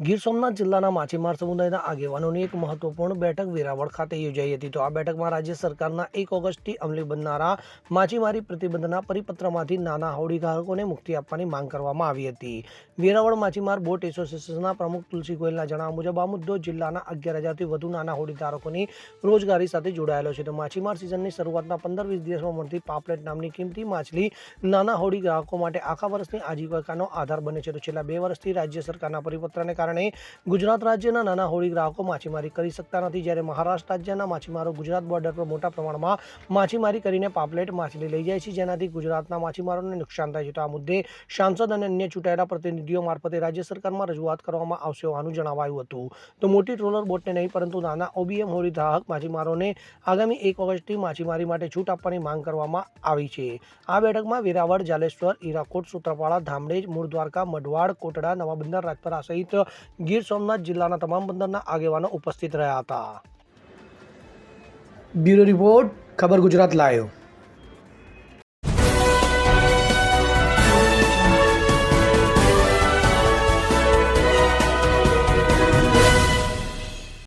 ગીર સોમનાથ જિલ્લાના માછીમાર સમુદાયના આગેવાનોની એક મહત્વપૂર્ણ બેઠક વેરાવળ ખાતે યોજાઈ હતી. તો આ બેઠકમાં રાજ્ય સરકારના 1 ઓગસ્ટથી અમલી બનનારા માછીમારી પ્રતિબંધના પરિપત્રમાંથી નાના હોડીધારકોને મુક્તિ આપવાની માંગ કરવામાં આવી હતી. વેરાવળ માછીમાર બોટ એસોસિએશનના પ્રમુખ તુલસી ગોયલના જણાવ્યા મુજબ આ મુદ્દો જિલ્લાના 11,000થી વધુ નાના હોડીધારકોની રોજગારી સાથે જોડાયેલો છે. તો માછીમાર સિઝનની શરૂઆતના 15-20 દિવસમાં મળતી પાપલેટ નામની કિંમતી માછલી નાના હોડી ગ્રાહકો માટે આખા વર્ષની આજીવિકાનો આધાર બને છે. તો છેલ્લા 2 વર્ષથી રાજ્ય સરકારના પરિપત્રને કારણે ગુજરાત રાજ્યના નાના હોડી ગ્રાહકો માછીમારી કરી શકતા નથી, જ્યારે મહારાષ્ટ્ર રાજ્યના માછીમારો ગુજરાત બોર્ડર પર મોટા પ્રમાણમાં માછીમારી કરીને પાપલેટ માછલી લઈ જાય છે, જેનાથી ગુજરાતના માછીમારોને નુકસાન થાય છે. તો આ મુદ્દે સાંસદ અને અન્ય ચૂંટાયેલા પ્રતિનિધિઓ મારફતે રાજ્ય સરકારમાં રજૂઆત કરવામાં આવશે હોવાનું જણાવાયું હતું. તો મોટી ટ્રોલર બોટને નહીં પરંતુ નાના OBM હોડી ગ્રાહક માછીમારોને આગામી 1 ઓગસ્ટથી માછીમારી માટે છૂટ આપવાની માંગ કરવામાં આવી છે. આ બેઠકમાં વેરાવળ, જાલેશ્વર, ઈરાકોટ, સૂત્રાપાડા, ધામરેજ, મૂળ દ્વારકા, મઢવાડ, કોટડા, નવા બંદર, રાજપરા સહિત ગીર સોમનાથ જિલ્લાના તમામ બંદરના આગેવાનો ઉપસ્થિત રહ્યા હતા. બ્યુરો રિપોર્ટ, ખબર ગુજરાત લાઈવ.